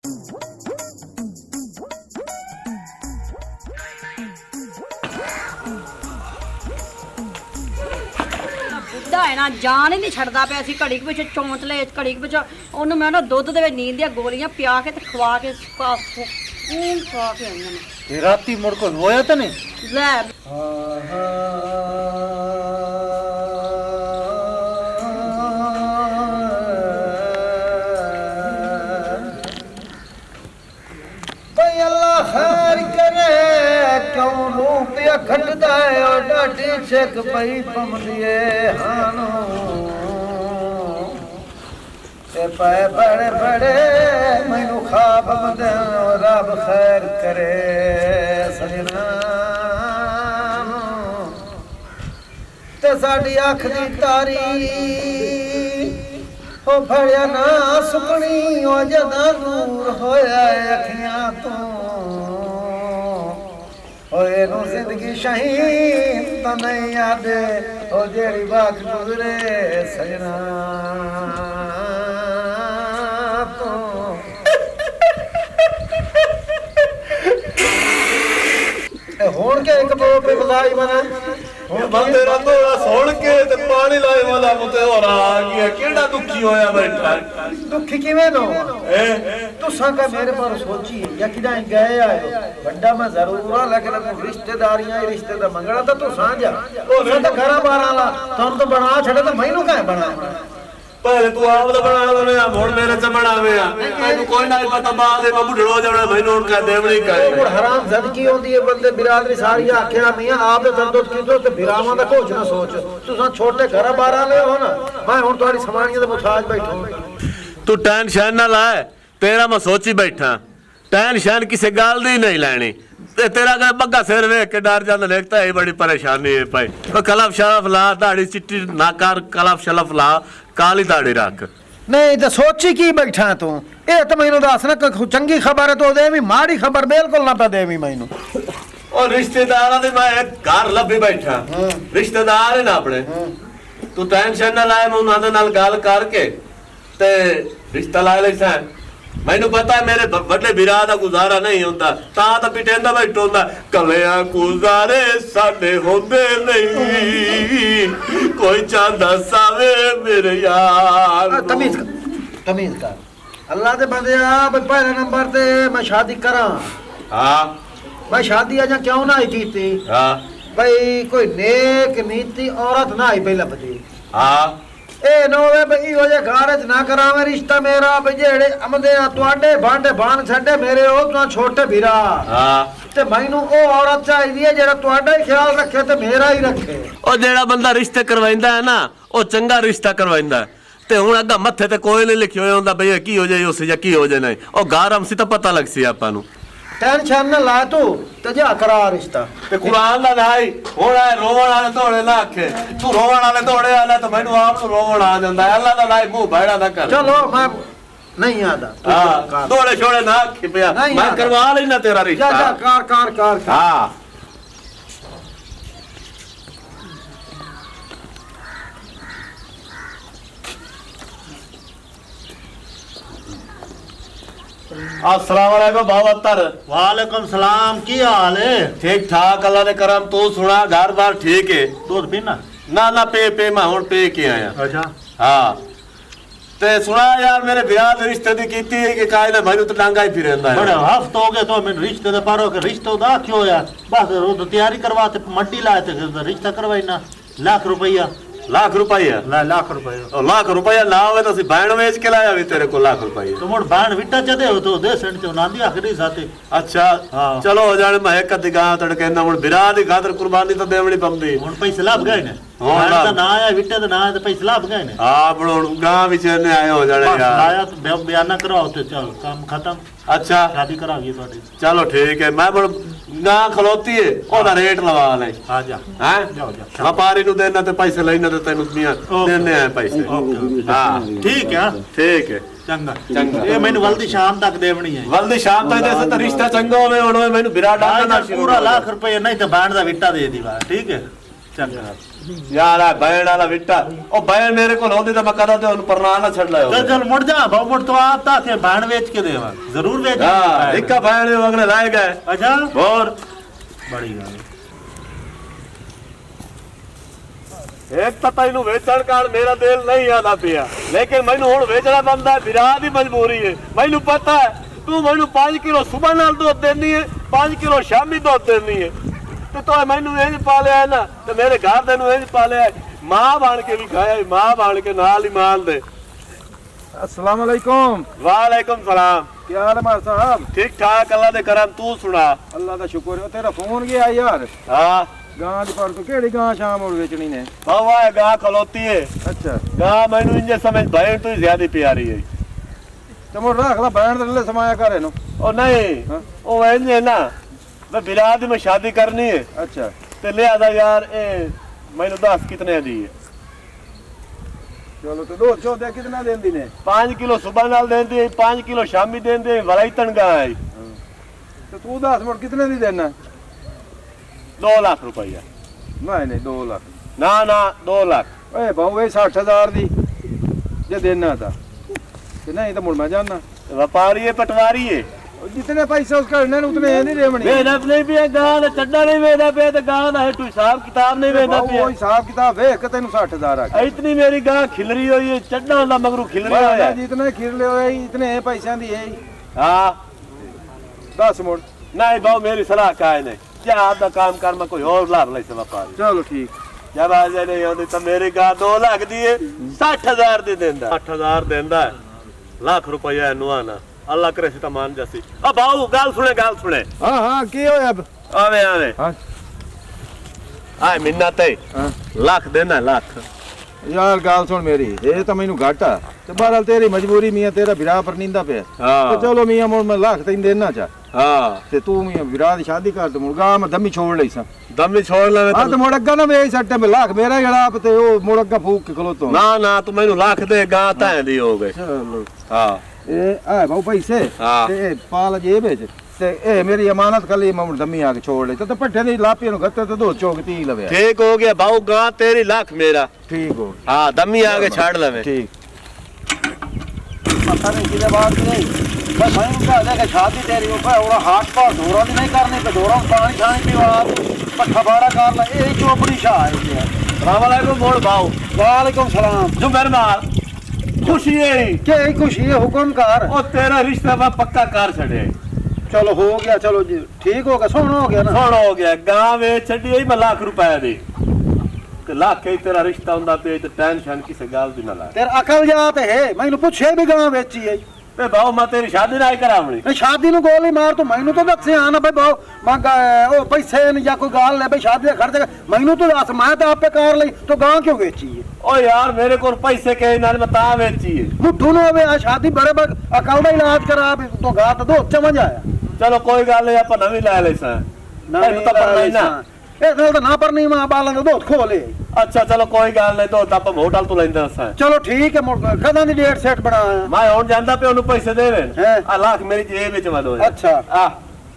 बुढ़ा है ना जान ही नहीं छड़दा पे असी घड़ी के चौंच ले घड़ी के ओनू मैं ना दुध दे नींद दी गोलियां पिया के ते खवा के खून खवा के आईयां ने राती मुड़ को होया तो नहीं ले खटदा है और डाटी छक पई पमदिए हानो ते पाए बड़े बड़े मैनू खाब मदे रब खैर करे सजना ते साडी अख दी तारी हो भड़िया ना सुकनी ओ जदा नूर होया अखियां तो ओए नो जिंदगी शहीद तो नहीं याद ओ जेड़ी बात गुजरे सजना तो होण के एक पे बधाई मना ਹੁਣ ਬੰਦੇ ਦਾ ਤੋੜਾ ਸੁਣ ਕੇ ਤੇ ਪਾਣੀ ਲਾਏ ਵਾਲਾ ਮੁਤੇ ਹੋਰ ਆ ਗਿਆ ਕਿਹੜਾ ਦੁਖੀ ਹੋਇਆ ਬੈਠਾ दुखी किवें नो तुसा का मेरे पर सोची या किदा गए आए बड़ा मैं जरूर आ लेकिन रिश्तेदारियां रिश्ते दा मंगना तो तू साझा ओ तो घर बार वाला तुम तो बना छड़े तो मैनू काहे बना पहले तू आप तो बना दे हुन मेरे च बनावे आ तैनू कोई ना पता बाद में बुढ़ड़ो जावड़ा मैनू उनका देवणी कहे ਉਹ ਹਰਾਮ ਜ਼ਦਕੀ ਹੁੰਦੀ ਹੈ ਬੰਦੇ ਬਿਰਾਦਰੀ ਸਾਰੀ ਆਖਿਆ ਮੀਆਂ ਆਪ ਦੇ ਤੰਦੁਰਸਤ ਕੀਤੋ ਤੇ ਬਿਰਾਵਾਂ ਦਾ ਕੁਝ ਨਾ ਸੋਚ ਤੁਸੀਂ ਛੋਟੇ ਘਰ ਬਾਰਾਂ ਲੈ ਹੋ ਨਾ ਮੈਂ ਹੁਣ ਤੁਹਾਡੀ ਸਮਾਨੀਆਂ ਦੇ ਮੁਤਾਜ ਬੈਠਾ तू टेंशन ना लाए तेरा मैं सोची बैठा टेंशन किसी गल दी नहीं लैनी ते तेरा अगर बग्गा सिर वेख के डर जांदा देखता है बड़ी परेशानी है भाई ओ कलफ शलफ ला दाढ़ी चिट्टी ना कर कलफ शलफ ला काली दाढ़ी रख नहीं तो सोची की बैठा तू ਇਹ ਤਾਂ ਮੈਨੂੰ ਦੱਸ ਨਾ ਕੋਈ ਚੰਗੀ ਖਬਰ ਹੈ ਤੋ ਦੇਵੀ ਮਾੜੀ ਖਬਰ ਬਿਲਕੁਲ ਨਾ ਪਾ ਦੇਵੀ ਮੈਨੂੰ और रिश्तेदार मैं एक घर लभी बैठा रिश्तेदार है ना अपने तू टेंशन ना लाए मैं उन्होंने नाल गल करके ते रिश्ता ला ले मैनू पता है मेरे बड़े बिरा दा गुजारा नहीं होंदा ता तो पिटेंदा बैठो होंदा कलियां गुजारे साडे होंदे नहीं कोई चांदा सावे मेरे यार तमीज कर अल्लाह दे बंदे आ पहले नंबर ते मैं शादी करा हां मैं शादी अजा क्यों ना की थी हां भाई कोई नेक नीति औरत ना आई पहला बदी हां ए नोवे भई हो जे घर च ना करावे रिश्ता मेरा भई जेड़े अमदे ਤੁਹਾਡੇ ਬਾਂਡੇ ਬਾਣ ਛੱਡੇ ਮੇਰੇ ਉਹ ਤਾਂ ਛੋਟੇ ਵੀਰਾ हां ਤੇ ਮੈਨੂੰ ਉਹ ਔਰਤ ਚਾਹੀਦੀ ਹੈ ਜਿਹੜਾ ਤੁਹਾਡਾ ਹੀ ਖਿਆਲ ਰੱਖੇ ਤੇ ਮੇਰਾ ਹੀ ਰੱਖੇ ਉਹ ਜਿਹੜਾ ਬੰਦਾ ਰਿਸ਼ਤੇ ਕਰਵਾਉਂਦਾ ਹੈ ਨਾ ਉਹ ਚੰਗਾ ਰਿਸ਼ਤਾ ਕਰਵਾਉਂਦਾ ਤੇ ਹੁਣ ਅੱਗਾ ਮੱਥੇ ਤੇ ਕੋਈ ਨਹੀਂ ਲਿਖਿਆ ਹੋਇਆ ਹੁੰਦਾ ਬਈ ਕੀ ਹੋ ਜਾਏ ਉਸ ਜਾਂ ਕੀ ਹੋ ਜਾਏ ਨਹੀਂ ਉਹ ਗਾਰਮ ਸੀ ਤਾਂ ਪਤਾ ਲੱਗ ਸੀ ਆਪਾਂ ਨੂੰ टेंशन ना ला तू ते जा करा रिश्ता ਤੇ ਕੁਰਾਨ ਦਾ ਨਾਈ ਹੁਣ ਆ ਰੋਵਣ ਵਾਲੇ ਧੋੜੇ ਨਾ ਆਖੇ ਤੂੰ ਰੋਵਣ ਵਾਲੇ ਧੋੜੇ ਆਲਾ ਤਾਂ ਮੈਨੂੰ ਆਪ ਨੂੰ ਰੋਵਣ ਆ ਜਾਂਦਾ ਅੱਲਾ ਦਾ ਨਾਈ ਮੂੰਹ ਬੈੜਾ ਨਾ ਕਰ चलो मैं नहीं आता ਹਾਂ ਧੋੜੇ ਛੋੜੇ ਨਾ ਆਖੇ ਪਿਆ ਮੈਂ ਕਰਵਾ ਲੈਣਾ ਤੇਰਾ जा ਰਿਸ਼ਤਾ जा कार ਹਾਂ अस्सलाम वालेकुम बावत्तर वालेकुम सलाम की हाल है ठीक ठाक अल्लाह ने करम तू सुना घर बार ठीक है दूध पीना ना ना पे मैं हुन पे के आया अच्छा हाँ ते सुना यार मेरे ब्याह दे रिश्ते दी कीती है कि कायदा मैनू तो डांगा ही फिरंदा बड़े है हफ्ते हो गए तो मैंने रिश्ते दे पारो के रिश्ते दा क्यों यार बस वो तो तैयारी करवाते मंडी लाए थे रिश्ता करवाई ना लाख रुपया लाख रुपया लाख रुपया और लाख रुपया ना होवे तो सी बहन वेच के लाया भी तेरे को लाख रुपया तो मोड़ बाण विटा चदे हो तो दे सेंट तो नांदी आखरी साथे अच्छा हाँ। चलो हो जाने मैं एक दिगा तड़के ना हुन बिरा दी खातर कुर्बानी तो देवनी पमदी हुन पैसे लाभ गए ने हाँ, बाण लाभ। दा ना आया विटे दा ना आया तो पैसे लाभ गए ने हां बड़ो गांव विच ने आए हो जाने बस यार लाया तो बयाना करवाओ तो चल काम खत्म अच्छा शादी करावी थोड़ी चलो ठीक है मैं बड़ गां खलोती है ओदा रेट लवा ले आ जा हैं जाओ जा व्यापारी नु देना ते पैसे लेना ते तेनु मियां देने हैं पैसे हां ठीक है ठीक है चंगा चंगा। ये मैंने वल्दी शाम तक देवनी है वल्दी शाम तक जैसे तो रिश्ता चंगा होवे हुन मैनू बिरा डालना पूरा लाख रुपये नहीं तो बाण दा विटा दे दी बात ठीक है चंगा यार आ बैन वाला बिट्टा ओ बैन मेरे को होती तो मैं कदा ते उन परना ना छड़ लायो चल चल मुड़ जा भाव मुड़ तो आप ताके बैन बेच के देवा जरूर बेच हां इक्का बैन अगले लाए गए अच्छा और बड़ी गल एक तो तैनू वेचण कार मेरा दिल नहीं आदा पिया लेकिन मैनू हुण वेचना बनदा बिरा दी मजबूरी है मैनू पता है तू मैनू 5 किलो सुबह नाल दूध देनी है 5 किलो शामी दूध देनी है तो मैनू इंज पालिया है ना तो मेरे घर तेनू इंज पालिया मां बन के भी खाया मां बन के नाल ही माल दे अस्सलाम वालेकुम। वालेकुम सलाम क्या हाल है मार साहब? ठीक ठाक अल्लाह दे करम तू सुना अल्लाह का शुक्र है तेरा फोन गया यार हाँ गां दी पर तो केड़ी गां शाम और बेचनी ने? बाबा है गां खलोती है अच्छा गां मैनू इंजे समझ भाई तू ज्यादा प्यारी है तो मोर रख ला बैंड दे ले समाया करे नो ओ नहीं हाँ? ओ इंजे ना मैं बिराद में शादी करनी है अच्छा ते ले आदा यार ए मैनू 10 कितने दी है चलो तो दो चौदह कितना देंदी ने? 5 किलो सुबह नाल देंदी है 5 किलो शामी देंदी है वलाइतन गां है तो तू 10 मोड़ कितने दी देना? 2 लाख रुपया नहीं नहीं 2 लाख ना ना 2 लाख ओए भाऊ ये 60,000 दी जे देना था कि नहीं तो मुड़ मैं जाना व्यापारी है पटवारी है और जितने पैसे उसका करने ने उतने नहीं देवनी मेरा नहीं भी गां दा चड्डा नहीं वेदा पे ते गां दा है तू हिसाब किताब नहीं वेदा वो पे हिसाब किताब है कि तेन 60,000 आ गए इतनी मेरी गां खिलरी हुई है चड्डा दा मगरू खिलरी हुआ है जितने खिरले हुए इतने पैसा दी है हां 10 मोड़ नहीं बहु मेरी सलाह का है नहीं क्या आधा काम कर मैं कोई और लाभ ले से व्यापारी चलो ठीक जब आ जाए नहीं होती तो मेरी गां 2 लाख दी है 60,000 दी देंदा 60,000 देंदा है लाख रुपया है नुआना अल्लाह करे सी तो मान जासी अब बाऊ गाल सुने हाँ हाँ की हो अब आवे आवे हाँ आए मिन्नत है हाँ लाख देना लाख यार गाल सुन मेरी ये तो मैनू घाटा तो बहरहाल तेरी मजबूरी मियां तेरा विराह पर नींदा पे हाँ तो चलो मियां मोड़ मैं लाख तेन देना चा हाँ ते तू मियां विराह दी शादी कर तो मुड़ गा मैं दमी छोड़ लई सा दम ही छोड़ ले हाँ तो मुड़ अग्गा ना वे सट्टे में लाख मेरा जड़ा ते ओ मुड़ अग्गा फूक के खलो तो ना ना तू मैनू लाख दे गां तां दी हो गए चलो हाँ ए आ भाऊ पैसे हाँ। ते पाल जेब विच ते ए मेरी अमानत कल मैं मुड़ दमी आके छोड़ ले तो पट्ठे दी लापी नु गत्ते तो दो चौक ती लवे ठीक हो गया बाऊ गां तेरी लाख मेरा ठीक हो हाँ दमी आगे छाड़ लवे ठीक पता नहीं किधर बात नहीं बस मैं उनका देखे शादी तेरी ऊपर और हाथ पास धोरा भी नहीं करने पे धोरा पानी छानी पीवा पट्ठा बाड़ा कर ला ये चोपड़ी शाह है ये सलाम अलैकुम मोड़ बाऊ वालेकुम सलाम जो मेरे माल खुशी है के खुशी है हुक्म कर ओ तेरा रिश्ता मैं पक्का कर छड़े चलो हो गया चलो जी ठीक हो गया सोना हो गया ना ਹੁਣ ਹੋ ਗਿਆ ਗਾਂ ਵੇਚ ਛੱਡੀ ਐ ਮੈਂ ਲੱਖ ਰੁਪਏ ਦੀ ਤੇ ਲੱਖ ਹੀ ਤੇਰਾ ਰਿਸ਼ਤਾ ਹੁੰਦਾ ਤੇ ਟੈਨਸ਼ਨ ਕਿਸੇ ਗੱਲ ਦੀ ਨਾ ਲੈ तेरा अकल जात है मैनू पूछे भी गां बेची है ਤੇ ਬਾਉ ਮੈਂ ਤੇਰੀ ਸ਼ਾਦੀ ਨਾ ਕਰਾਵਣੀ नहीं शादी नु गोली मार तो मैनू तो दस आना भाई बहु मैं ओ पैसे न या कोई गाल ले भाई शादी का खर्च मैनू तो दस मैं तो आपे कार ली तो गां क्यों बेची है ਓ ਯਾਰ ਮੇਰੇ ਕੋਲ ਪੈਸੇ ਕਹੇ ਨਾਲ ਮੈਂ ਤਾਂ ਵੇਚੀ ਹੈ मुठू नु होवे आ शादी बराबर अकल दा इलाज करा तो गा तो दो समझ आया ਚਲੋ ਕੋਈ ਗੱਲ ਨਹੀਂ ਆਪਾਂ ਨਵੀਂ ਲੈ ਲੈ ਸਾਂ ਤੈਨੂੰ ਤਾਂ ਪਤਾ ਹੀ ਨਾ ਇਹ ਨਾਲ ਤਾਂ ਨਾ ਪਰ ਨਹੀਂ ਮਾਂ ਬਾਲਾਂ ਦਾ ਦੁੱਧ ਖੋਲੇ ਅੱਛਾ ਚਲੋ ਕੋਈ ਗੱਲ ਨਹੀਂ ਤਾਂ ਆਪਾਂ ਹੋਟਲ ਤੋਂ ਲੈਂਦੇ ਸਾਂ ਚਲੋ ਠੀਕ ਹੈ ਕਦਾਂ ਦੀ ਡੇਟ ਸੈੱਟ ਬਣਾਇਆ ਮੈਂ ਹੁਣ ਜਾਂਦਾ ਪਿਆ ਉਹਨੂੰ ਪੈਸੇ ਦੇਵੇ ਹੈਂ? ਆ ਲੱਖ ਮੇਰੀ ਜੇਬ ਵਿੱਚ ਵਧੋ ਅੱਛਾ ਆ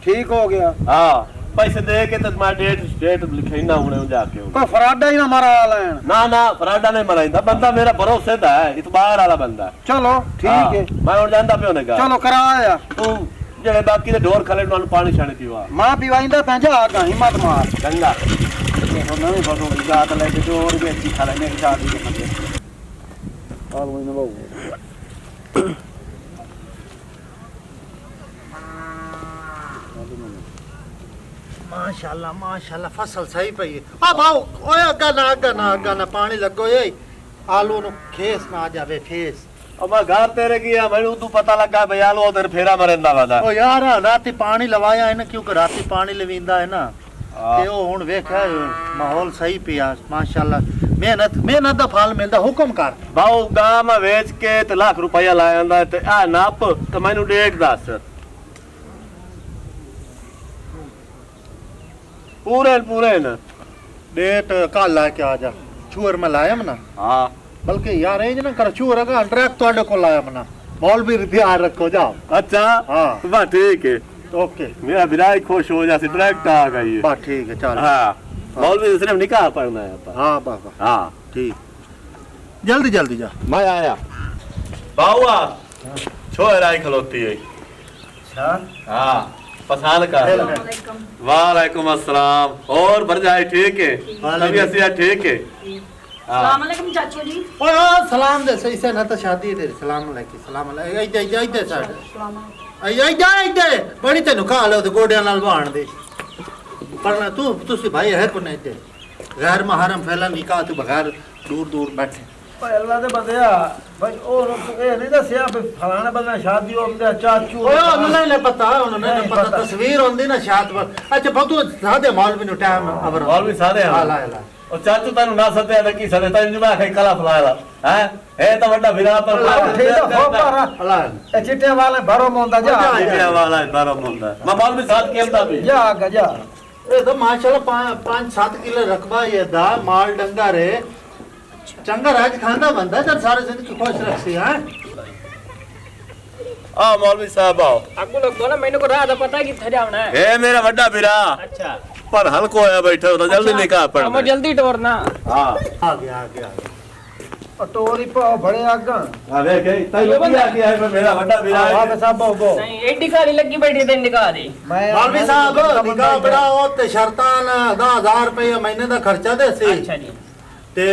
ਠੀਕ ਹੋ ਗਿਆ ਹਾਂ ਪੈਸੇ ਦੇ ਕੇ ਤੇ ਮੈਂ ਡੇਟ ਲਿਖਾਈਨਾ ਹੁਣੇ ਜਾ ਕੇ ਕੋਈ ਫਰਾਡਾ ਹੀ ਨਾ ਮਾਰਾ ਲੈਣ ਨਾ ਨਾ ਫਰਾਡਾ ਨਹੀਂ ਮਰਾਇੰਦਾ ਬੰਦਾ ਮੇਰਾ ਭਰੋਸੇ ਦਾ ਹੈ ਇਤਬਾਰ ਵਾਲਾ ਬੰਦਾ ਚਲੋ ਠੀਕ ਹੈ ਮੈਂ ਹੁਣ ਜਾਂਦਾ ਪਿਆ ਉਹਨੇ ਗਾ ਚਲੋ ਕਰਾਇਆ ਤੂੰ ਜਿਹੜੇ ਬਾਕੀ ਦੇ ਢੋਰ ਖਲੇ ਨੂੰ ਪਾਣੀ ਛਾਣੇ ਪੀਵਾ ਮਾਂ ਪਿਵਾਇੰਦਾ ਤਾਂ ਜਾ ਗਾ ਹਿੰਮਤ ਮਾਰ ਚੰਗਾ ਦੇਖੋ ਨਵੀਂ ਬਸੋ ਦੀ ਗਾਤ ਲੈ ਕੇ ਜੋਰ ਵੀ ਅੱਛੀ ਖਾ ਲੈਣੇ ਕਿ ਸ਼ਾਦੀ ਦੇ ਬੰਦੇ ਆਲ ਮੈਂ ਨਵਾਉ माशाल्लाह फसल सही पई है आ भाऊ ओए अग्गा ना पानी लगो ए आलू नु खेस ना आ जावे फेस अब मैं घर तेरे गया मैंने तू पता लगा भई आलो उधर फेरा मरेंदा वादा ओ यार राती पानी लवाया है ना क्योंकि राती पानी लवींदा है ना ते ओ हुन वेखा माहौल सही पिया माशाल्लाह मेहनत दा फल मिलदा हुक्म कर बाऊ गां में बेच के ते लाख रुपया ला आंदा ते आ नाप ते मैनू डेट दस पूरे न डेट कल लेके आ जा छुअर में लायम ना हां बल्कि यार ए ना कर छुअर का डायरेक्ट तोड़े को लायम ना मौल भी ध्यान रखो जाओ अच्छा हां बस ठीक है ओके मेरा विराय खुश हो जासी डायरेक्ट आ गई बस ठीक है चल हां मौलवी सिर्फ निकाह पढ़ना है आपा। हाँ बाबा हाँ ठीक, जल्दी जल्दी जा। मैं आया बाहुआ छोरा ही खलोती है। अच्छा हाँ पसंद का अस्सलामुअलैकुम। वालेकुम अस्सलाम। और भरजाई ठीक है? तबीयत सेहत ठीक है? हाँ अस्सलामुअलैकुम चाचू जी। ओए ओ सलाम दे सही से ना तो शादी दे सलाम अलैकुम सलाम अलैकुम आई दे साइड अस्सलामुअलैकुम। आई दे बड़ी तेन खा लो तो गोडियां नाल बाण दे पर तू तुसी भाई है को नहीं दे गैर महरम फैला निकाह तू बगैर दूर दूर बैठे ਓਏ ਅੱਲਾ ਦੇ ਬੰਦਿਆ ਭਾਈ ਉਹ ਇਹ ਨਹੀਂ ਦੱਸਿਆ ਵੀ ਫਲਾਣੇ ਬੰਦੇ ਸ਼ਾਦੀ ਹੋ ਗਿਆ ਚਾਚੂ ओए उन्होंने नहीं पता उन्होंने नहीं पता तस्वीर होंदी ना शाद पर अच्छा बहुत सादे मौलवी नु टाइम अबर मौलवी सादे हैं। हाला हाला और चाचू तेन ना सत्या तो की सदे तेन जुमा खाई कला फलाया है ए तो बड़ा विरा पर ठीक है हो पारा हाला ਇਹ ਚਿੱਟੇ ਵਾਲੇ ਭਰੋ ਮੋਂਦਾ ਜਾ ये वाला है बारह मुंडा मैं मौलवी साहब के हमदा भी ਜਾ ਅੱਗਾ ਜਾ ये तो माशाल्लाह 5-7 किलो रकबा ये दा माल डंगा रे चंगा राज खाना बनता जब सारे जिंदगी खुश रखसी है आ मौलवी साहब आओ आपको लोग बोला मैंने को राह पता है किथे जाना है। ए मेरा बड़ा विरा अच्छा पर हल्को होया बैठे हो तो जल्दी निकाह पढ़ हम जल्दी टोरना। हां आ गया आ गया ਟੋਰੀ ਪਾ ਬੜੇ ਆਗਾ अरे के तई आ गया है मेरा बड़ा विरा ਆ ਕੇ ਸਭ ਬੋ नहीं एडी खाली लगी बैठी तेन निकाह दी। ਮੈਂ मौलवी साहब निकाह बढ़ाओ ते शर्तां 10000 रुपए महीने दा खर्चा दे सी अच्छा जी ते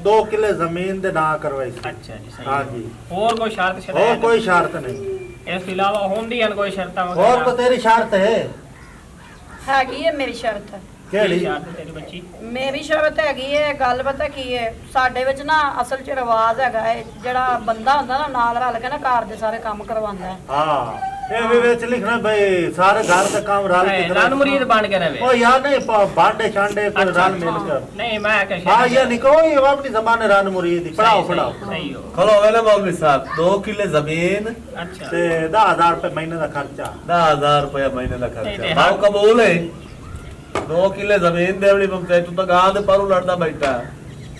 2 किले जमीन दे ना करवाई सी। अच्छा जी सही हां है। जी और कोई शर्त शर्त और कोई शर्त नहीं इसके अलावा होंदी है कोई शर्त और तो तेरी शर्त है ਹੈਗੀ ਹੈ ਮੇਰੀ ਸ਼ਰਤ। केड़ी शर्त तेरी बच्ची ਮੇਰੀ ਸ਼ਰਤ ਹੈਗੀ ਹੈ ਗੱਲ ਪਤਾ ਕੀ ਹੈ ਸਾਡੇ ਵਿੱਚ ਨਾ ਅਸਲ 'ਚ ਰਿਵਾਜ ਹੈਗਾ ਹੈ ਜਿਹੜਾ ਬੰਦਾ ਹੁੰਦਾ ਨਾ ਨਾਲ ਰਲ ਕੇ ਨਾ ਘਰ ਦੇ ਸਾਰੇ ਕੰਮ ਕਰਵਾਉਂਦਾ ਹੈ। हां ये भी विच लिखना भाई सारे घर का काम रल के रान मुरीद बन के रहे। ओ यार नहीं भांडे छांडे पर रल मिल कर नहीं मैं क्या हां ये नहीं कोई अपनी जबान रान मुरीद पढ़ाओ पढ़ाओ सही हो। खलो वेले मौलवी साहब 2 किले जमीन अच्छा ते 10000 रुपए महीने का खर्चा 10000 रुपया महीने का नहीं, खर्चा हाँ। भाव कबूल है 2 किले जमीन देवड़ी पंते तू तो गां दे परू लड़दा बैठा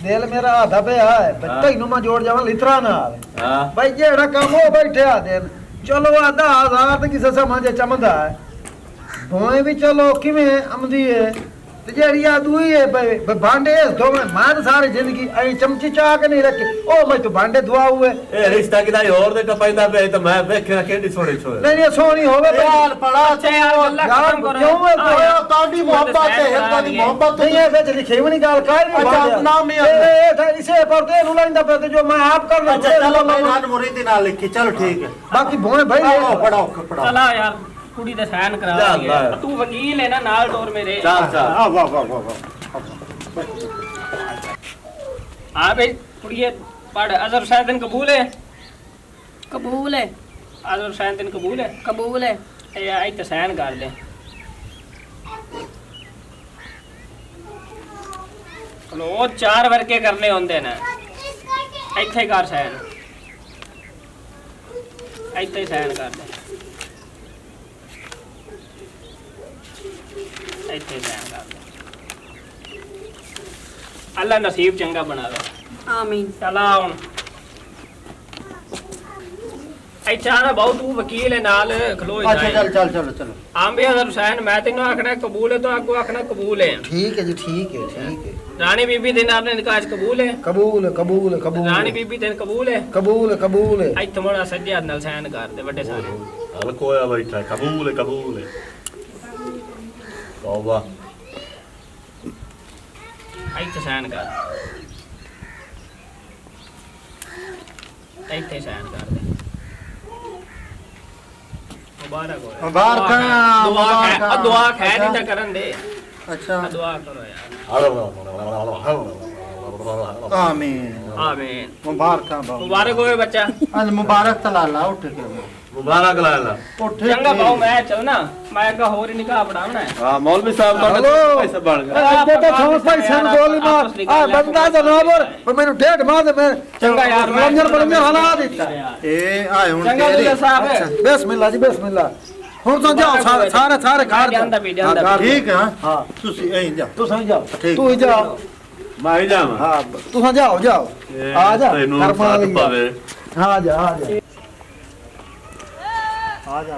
ਦਿਲ ਮੇਰਾ ਆਦਾ ਪਿਆ ਹੈ ਤੈਨੂੰ ਮੈਂ ਜੋੜ ਜਾਵਾਂ ਲਿਤਰਾ ਨਾਲ हां ਭਾਈ ਜਿਹੜਾ ਕੰਮ ਉਹ ਬੈਠਿਆ ਦਿਨ ਚਲੋ ਆਧਾ ਹਜ਼ਾਰ ਤੇ ਕਿਸੇ ਸਮਾਂ ਜੇ ਚਮਦਾ ਹੈ ਭੋਏ ਵੀ ਚਲੋ ਕਿਵੇਂ ਆਮਦੀ ਹੈ ਤੇ ਜਿਹੜੀ ਆ ਦੂਈ ਹੈ ਬਈ ਭਾਂਡੇ ਦੋਵੇਂ ਮਾਂ ਤਾਂ ਸਾਰੀ ਜ਼ਿੰਦਗੀ ਐ ਚਮਚੀ ਚਾਹ ਕੇ ਨਹੀਂ ਰੱਖੀ ਉਹ ਮੈਂ ਤੂੰ ਭਾਂਡੇ ਧਵਾ ਹੋਏ ए रिश्ता किदा और दे टपाइंदा पे तो मैं देखना केडी सोनी छोरे ਨਹੀਂ ਇਹ ਸੋਹਣੀ ਹੋਵੇ ਬਈ यार पढ़ा अच्छा यार गल्ला यार, खत्म करो। क्यों है हाँ, तो यार, ताड़ी मोहब्बत है हिंदुओं की मोहब्बत ਨਹੀਂ ਇਹ ਵਿੱਚ ਲਿਖੀ ਵੀ ਨਹੀਂ ਗੱਲ ਕਾਇ ਨਹੀਂ अच्छा, नाम ही है। ਇਹ ਤਾਂ ਇਸੇ ਪਰ ਤੇ ਨੂੰ ਲੈਂਦਾ ਪਿਆ ਤੇ ਜੋ ਮੈਂ ਆਪ ਕਰਨਾ अच्छा चलो मैं रान मुरीदी ना लिखी चलो ठीक है ਬਾਕੀ ਭੋਏ ਭਾਈ पढ़ाओ पढ़ाओ पढ़ाओ चला यार कुड़ी दा साइन करा जा, दिए। ला। तू वकील है ना नाल टोर मेरे। चल चल वाह वाह वाह वाह हाँ भाई कुड़िए पढ़ अजहर शायद कबूल है। ਕਬੂਲ ਹੈ अजहर शायद कबूल है। ਕਬੂਲ ਹੈ। ए आई तो साइन कर दे। चलो वो 4 वर्के करने होंगे ना ਇੱਥੇ ਕਰ ਸਾਈਨ ਇੱਥੇ ਸਾਈਨ ਕਰ ਦੇ ਇੱਥੇ ਸਾਈਨ ਕਰ ਦੇ ਅੱਲਾ ਨਸੀਬ ਚੰਗਾ ਬਣਾ ਦੇ ਆਮੀਨ। ਚਲਾ ਹੁਣ ਇੱਥੇ ਆਣਾ ਬਹੁਤ ਤੂੰ ਵਕੀਲ ਹੈ ਨਾਲ ਖਲੋ अच्छा चल चल चलो चलो ਆਂਬੇ ਹਜ਼ਰ ਹੁਸੈਨ ਮੈਂ ਤੈਨੂੰ ਆਖਣਾ ਕਬੂਲ ਹੈ ਤਾਂ ਅੱਗੋਂ ਆਖਣਾ ਕਬੂਲ ਹੈ। ਠੀਕ ਹੈ ਜੀ ਠੀਕ ਹੈ ਠੀਕ ਹੈ ਰਾਣੀ ਬੀਬੀ ਦੇ ਨਾਲ ਨਿਕਾਹ 'ਚ ਕਬੂਲ ਹੈ। ਕਬੂਲ ਹੈ ਕਬੂਲ ਹੈ ਕਬੂਲ ਰਾਣੀ ਹੈ ਬੀਬੀ ਤੇ ਕਬੂਲ ਹੈ। ਕਬੂਲ ਹੈ ਕਬੂਲ ਹੈ ਇੱਥੇ ਮੋੜਾ ਸੱਜੇ ਹੱਥ ਨਾਲ ਸਾਈਨ ਕਰ ਦੇ ਵੱਡੇ ਸਾਰੇ। हल्को होया बैठा कबूल है तौबा ਇੱਥੇ ਸਾਈਨ ਕਰ ਇੱਥੇ ਸਾਈਨ ਕਰ ਦੇ ਮੁਬਾਰਕ ਹੋਏ मुबारक दुआ खैर नहीं था करन दे अच्छा दुआ करो यार आमीन आमीन मुबारक मुबारक होए बच्चा अल मुबारक तलाला उठ के मुबारक लाला उठ चंगा पाओ मैं चलना मैं का होर निकाह पढ़ावना है। हां मौलवी साहब हेलो। पैसा बढ़ गया ਅੱਗੇ ਤਾਂ ਛੋੜ ਪੈਸੇ ਨੂੰ ਗੋਲੀ ਮਾਰ ਆ ਬੰਦਾ ਜਨਾਬਰ ਪਰ ਮੈਨੂੰ ਡੇਢ ਮਾਰ ਦੇ ਮੈਂ ਚੰਗਾ ਯਾਰ, ਮੈਂ ਬਲੰਜਰ ਹਲਾ ਦਿੱਤਾ ए आए हुन चंगा तेरी दुल्ला साहब ਬਿਸਮਿਲ੍ਲਾ ਜੀ ਬਿਸਮਿਲ੍ਲਾ ਹੁਣ ਤਾਂ ਜਾਓ ਸਾਰੇ ਘਰ ਜਾਂਦਾ ਵੀ, ਜਾਂਦਾ ਹਾਂ, ਘਰ ठीक है ਹਾਂ तुसी ए जा ਤੁਸੀਂ ਜਾਓ ਠੀਕ। ਤੂੰ ਹੀ ਜਾਓ मैं ही जावा ਹਾਂ ਤੁਸੀਂ ਜਾਓ ਜਾਓ ਆ ਜਾ ਤੈਨੂੰ ਕਰਮਾ ਸਾਥ ਵਾਲੀ ਪਾਵੇ ਆ ਜਾ ਆ ਜਾ आ जा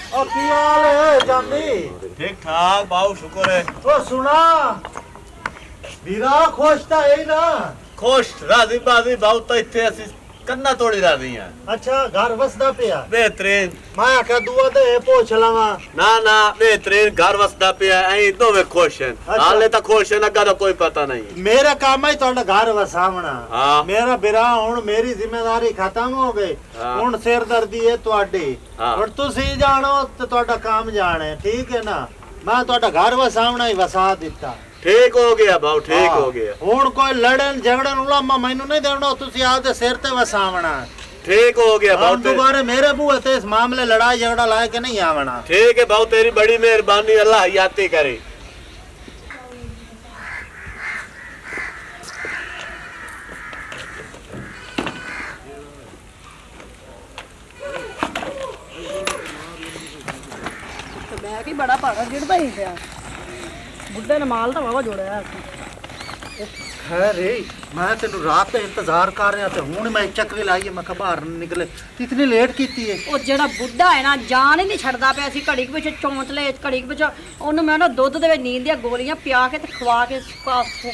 ओ की हाल है जामी? ठीक ठाक बाबू शुक्र है। ओ सुना वीरा खुश था यही ना? खुश राजी बाजी बाबू तो इतने असि कन्ना तोड़ी राजी हैं। अच्छा घर वसदा पिया? बेहतरीन। मैं आख्या दुआ दे पोछ लवा। ना ना बेहतरीन घर वसदा पिया ऐ दोवे खुश हैं। अच्छा। हाले तो खुश है अगर कोई पता नहीं। मेरा काम है तो घर वसावना। हाँ। मेरा बिरा हुन मेरी जिम्मेदारी खत्म हो गई। हाँ। हुन सिरदर्दी है तुहाडी। हाँ। हुन तुसी जानो ते तुहाडा काम जाने ठीक है ना? मैं तुहाडा घर वसावना ही वसा दिता। ठीक हो गया बाबू ठीक हो गया। हुन कोई लड़न झगड़न उलामा मैनू नहीं देना तुसी आपदे सिर ते वसावना। ठीक हो गया हम बाबू। दोबारा मेरे बूहे ते इस मामले लड़ाई झगड़ा लाए के नहीं आवना। ठीक है बाबू तेरी बड़ी मेहरबानी अल्लाह हयाती करे। ਮੈਂ ਕੀ ਬੜਾ ਭਾਰਾ ਜਿੜਦਾ ਹੀ ਪਿਆ ਬੁੱਢੇ ਨੇ ਮਾਲ ਤਾਂ ਵਾਵਾ ਜੋੜਿਆ खैर मैं तेन रात का इंतजार कर रहा था हूं मैं चक्री लाई मैं बाहर निकले इतनी लेट की है। ਉਹ ਜਿਹੜਾ ਬੁੱਢਾ ਹੈ ਨਾ ਜਾਨ ਹੀ ਨਹੀਂ ਛੱਡਦਾ ਪਿਆ ਸੀ ਘੜੀ ਕੁ ਵਿੱਚ ਚੌਂਤਲੇ ਘੜੀ ਕੁ ਵਿੱਚ ਉਹਨੂੰ ਮੈਂ ਨਾ ਦੁੱਧ ਦੇ ਵਿੱਚ ਨੀਂਦ ਦੀਆਂ ਗੋਲੀਆਂ ਪਿਆ ਕੇ ਤੇ ਖਵਾ ਕੇ ਖਵਾ ਕੇ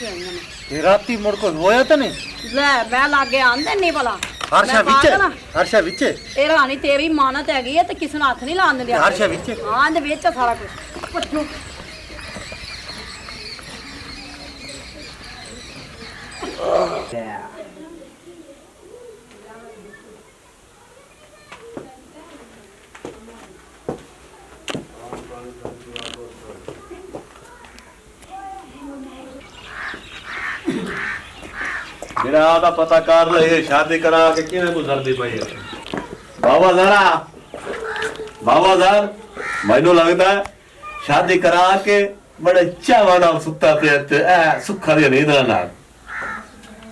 ਆਈਆਂ ਨੇ ये राती मुड़ को होया तो नहीं? ਲੈ ਮੈਂ ਲਾਗੇ ਆਂਦੇ ਨਹੀਂ ਭਲਾ हर्षा ਮੈਂ विच ਪਾਗਲ ਆਂ। हर्षा विच ਇਹ ਰਾਣੀ ਤੇਰੀ ਮਾਨਤ ਹੈਗੀ ਹੈ ਤੇ ਕਿਸੇ ਨੂੰ ਹੱਥ ਨਹੀਂ ਲਾਉਣ ਦਿੰਦੇ ਹਰਸ਼ਾ ਵਿੱਚ? ਹਾਂ ਇਹਦੇ ਵਿੱਚ ਆ ਸਾਰਾ ਕੁਝ ਪੁੱਛੋ मेरा आदा पता कर ले शादी करा के किने गुजरदी पई है। बाबा जर मैनू लगता है शादी करा के बड़े चावा नाल सुता पे ए सुखा दी नींद नाल।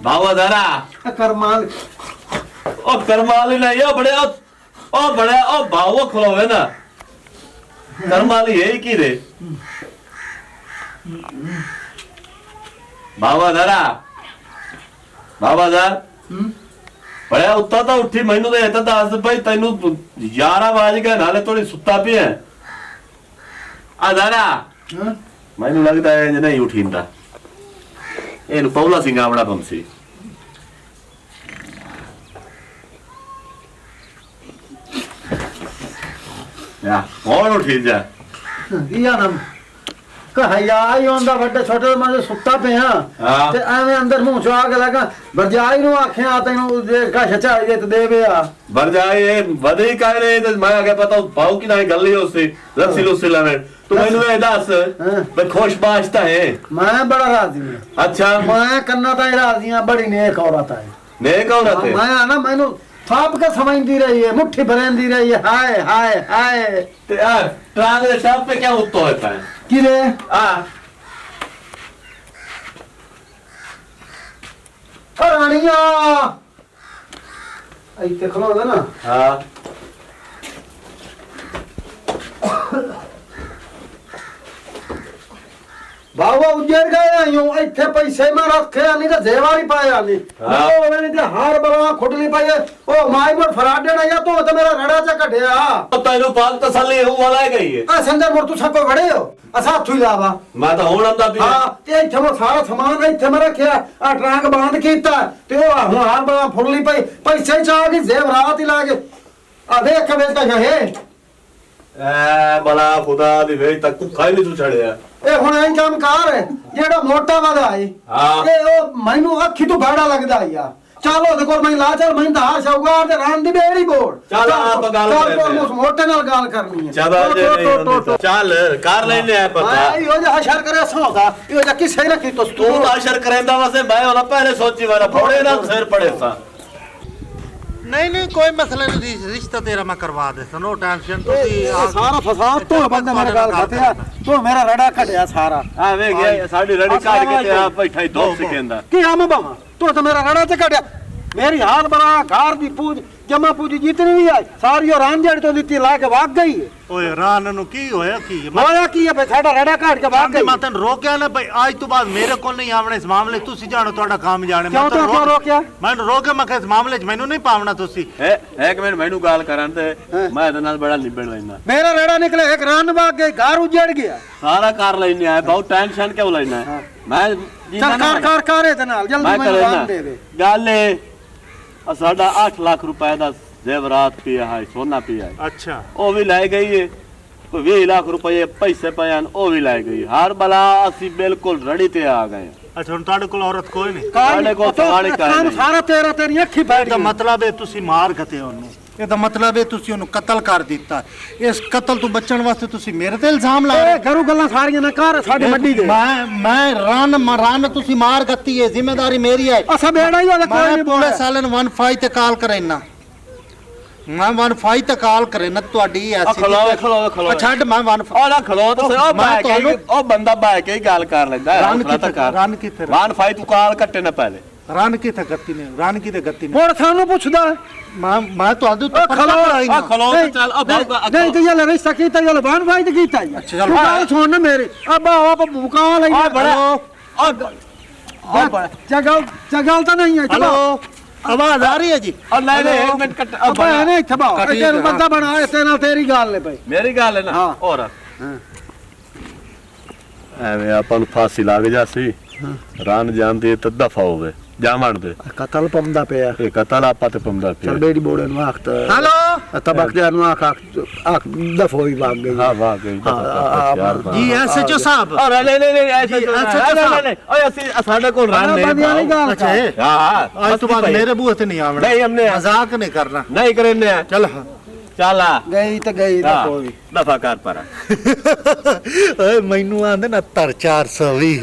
बाबा जरा करमाल ओ करमाली नहीं ओ बड़े ओ बाबा खलोवे ना करमाली यही की रे बाबा जरा बड़ा उत्ता तो उठी मैनू तो दस भाई तेन 11 बज गए नाले थोड़ी सुता पे है आधारा मैनू लगता है नहीं उठींदा इन पौला सिंह आवड़ा पंसी या कौन उठी जा दिया ना कहया ही होंदा बड़े छोटे मैं सुता पे हाँ। ते एवें अंदर मुंह चो आग लगा बरजाई नु आखिया तैनू दे का छचाई दे ते देवे आ बर जाए बदे कह रहे तो मैं आगे पता पाऊ की नहीं गल ही उससे रस्सी लुस्सी लाने तू मैनू ए दस भाई खुश बाजता है मैं बड़ा राजी हूं अच्छा मैं कन्ना ताई राजी हूं बड़ी नेक औरत है नेक औरत है मैं ना मैनू थाप के समझती रही है मुट्ठी भरेंदी रही है हाय हाय हाय ते यार ट्रांग दे टॉप पे क्या उत्तो होता है कि रे आ रानिया ऐते खलो ना हां बाबा उजड़ गए यूं इथे पैसे में रखे नहीं तो जेवारी पाया नहीं हाँ। ओ मैंने ते हार बला खुटली पाए ओ माई मोर फराडे ना या तो मेरा रड़ा च कढया तो तेनु पाक तसल्ली हूं वाला गई है आ संदर मोर तू सबको बड़े हो असा थू लावा मैं तो हुन अंदा भी हां ते इथे वो सारा सामान इथे में रखया आ ट्रंक बंद कीता ते ओ हुन हार बला फुरली पाई पैसे चाह के जेवरात ही लागे आ देख के बेच का है ए बला खुदा दी वे तक तू खाई नहीं तू छड़या ए हुन ऐ काम कर जेड़ा मोटा वादा है हाँ। ए ओ मैनू अखी तो भाड़ा लगदा यार चलो देखो मैं ला चल मैं धार शौगार ते रान दी बेड़ी बोर्ड चल आप गल चल करते हैं। उस मोटे नाल गल करनी है चल जे नहीं होंदी चल कर लेने है पता मैं यो जे हशर करे सोगा यो जे किसे रखी तो तू तो अशर करेंदा वसे मैं वाला पहले सोची वाला फोड़े ना सिर पड़े सा नहीं नहीं कोई मसला नहीं रिश्ता तेरा मैं करवा देता नो टेंशन सारा फसाद तो बंदा मेरे गल खाते तो मेरा रड़ा कटया सारा आ वे गया साडी रड़ी काट के ते आप बैठा ही 2 सेकंड की हम बावा तू तो मेरा रड़ा च कटया मेरी हाथ बना घर दी पूज जमा पूंजी जितनी भी है सारी और रान जड़ तो दी ला के भाग गई है। ਓਏ ਰਾਨ ਨੂੰ ਕੀ ਹੋਇਆ ਕੀ होया की है भाई साडा रेड़ा काट के भाग गई। ਮੈਂ ਤੈਨੂੰ ਰੋਕਿਆ ਨਾ ਭਾਈ ਅੱਜ ਤੋਂ ਬਾਅਦ ਮੇਰੇ ਕੋਲ ਨਹੀਂ ਆਵਣਾ ਇਸ ਮਾਮਲੇ ਤੁਸੀਂ ਜਾਣੋ ਤੁਹਾਡਾ ਕੰਮ ਜਾਣੇ क्यों तो क्यों रोकया? ਮੈਨੂੰ ਰੋਕਿਆ ਮੈਂ ਕਿਹਾ ਇਸ ਮਾਮਲੇ 'ਚ ਮੈਨੂੰ ਨਹੀਂ ਪਾਵਣਾ ਤੁਸੀਂ ਇੱਕ ਮਿੰਟ ਮੈਨੂੰ ਗੱਲ ਕਰਨ ਤੇ ਮੈਂ ਇਹਦੇ ਨਾਲ ਬੜਾ ਨਿਬੜ ਲੈਣਾ। मेरा रेड़ा निकले एक रान भाग गई घर उजड़ गया। ਸਾਰਾ ਕਰ ਲੈਣੇ ਆ ਬਹੁਤ ਟੈਨਸ਼ਨ ਕਿਉਂ ਲੈਣਾ ਮੈਂ चल कार कार इधर नाल जल्दी ਮੈਂ मैं ਕਰੇ रान दे दे। ਗੱਲ ਇਹ ਸਾਡਾ 8 ਲੱਖ ਰੁਪਏ ਦਾ ਜ਼ੇਵਰਾਤ ਪਿਆ ਹੈ ਸੋਨਾ ਪਿਆ ਹੈ ਅੱਛਾ ਉਹ ਵੀ ਲੈ ਗਈ ਹੈ ਕੋਈ 20 ਲੱਖ ਰੁਪਏ ਪੈਸੇ ਪਏ ਹਨ ਉਹ ਵੀ ਲੈ ਗਈ ਹਰ ਬਲਾ ਅਸੀਂ ਬਿਲਕੁਲ ਰੜੀ ਤੇ ਆ ਗਏ ਅੱਛਾ ਹੁਣ ਤੁਹਾਡੇ ਕੋਲ ਔਰਤ ਕੋਈ ਨਹੀਂ ਸਾਡੇ ਕੋਲ ਸਵਾਲ काम सारा तेरा तेरी अखी बैठ ਇਹਦਾ गई। ਮਤਲਬ ਹੈ ਤੁਸੀਂ ਮਾਰ ਖਤੇ ਉਹਨੂੰ ਇਹਦਾ ਮਤਲਬ ਹੈ ਤੁਸੀਂ ਉਹਨੂੰ ਕਤਲ ਕਰ ਦਿੱਤਾ ਇਸ ਕਤਲ ਤੋਂ ਬਚਣ ਵਾਸਤੇ ਤੁਸੀਂ ਮੇਰੇ ਤੇ ਇਲਜ਼ਾਮ ਲਾ ਰਹੇ ए घरू गल्ला सारियां ना कर साडी मड्डी दे। ਮੈਂ ਰਨ ਤੁਸੀਂ ਮਾਰ ਖੱਤੀ ਹੈ ਜ਼ਿੰਮੇਵਾਰੀ ਮੇਰੀ ਹੈ असा बेड़ा ही वाला कोई ਮੈਂ नहीं ਪੁਲਿਸ बोले। ਵਾਲਿਆਂ ਨੂੰ 15 ਤੇ ਕਾਲ ਕਰੇਨਾ ਮੈਂ 15 ਤੇ ਕਾਲ ਕਰੇਨਾ ਤੁਹਾਡੀ ਐਸੀ ਖਲੋ ਛੱਡ ਮੈਂ 15 ਉਹ ਨਾ ਖਲੋ ਤੇ ਉਹ ਮੈਂ ਬੈ ਕੇ ਤੁਹਾਨੂੰ- ਉਹ ਬੰਦਾ ਬੈ ਕੇ ਹੀ ਗੱਲ ਕਰ ਲੈਂਦਾ ਹੈ ਰਨ ਹੌਸਲਾ ਤਾਂ ਕਿੱਥੇ ਕਰ ਰਨ ਕਿੱਥੇ ਵਾਨ ਫਾਈ ਤੂੰ ਕਾਲ ਕੱਟੇ ਨਾ ਪਹਿਲੇ ਰਨ ਕਿੱਥੇ ਗੱਤੀ ਨੇ ਰਨ ਕਿਤੇ ਗੱਤੀ ਨੇ मोड़ थानू पूछदा है। ਮੈਂ ਤੁਹਾਡੇ ओ खलो ਆ ਖਲੋ ਤੇ ਚੱਲ ਉਹ नहीं तो ये रिश्ता कीता ये बान भाई तो कीता ही। अच्छा, चल। तू गल सुन ना मेरी अब आप भूका लई आ बड़ा जगल तो नहीं है हेलो आवाज आ रही है जी और नहीं नहीं एक मिनट कट अब है नहीं थबा तेरे बंदा बना ऐसे ना तेरी गाल ले भाई। ਮੇਰੀ ਗੱਲ ਹੈ ਨਾ ਹਾਂ। ਹੋਰ ਐਵੇਂ ਆਪਾਂ ਨੂੰ ਫਾਸੀ ਲੱਗ ਜਾਸੀ ਰਨ ਜਾਂਦੇ ਤਾਂ ਦਫਾ ਹੋਵੇ ਜਾਵਣ ਦੇ कतल पमदा पे ਇਹ ਕਤਲ ਆਪਾਂ ਤੇ ਪੰਦਾ चल बेड़ी बोड़े नु आखत हेलो तबक दे नु आख आख दफो ही भाग गई। ਹਾਂ ਵਾਹ ਗਈ जी एसएचओ साहब ਔਰ ਨਹੀਂ ਨਹੀਂ ਨਹੀਂ ਐਸੇ ਅੱਛਾ, ਨਹੀਂ ਓਏ ਅਸੀਂ ਸਾਡੇ ਕੋਲ ਰਨ ਨਹੀਂ बंदियां नहीं गाल अच्छा है ਹਾਂ आज तो बाद मेरे बूहे से नहीं आवना नहीं हमने मजाक नहीं करना ਨਹੀਂ ਕਰਨੇ चल हाँ ਚੱਲ ਆ गई तो गई दफो भी। ਦਫਾ ਕਰ ਪਰ ਓਏ ਮੈਨੂੰ ਆਂਦੇ ਨਾ ਤਰ 420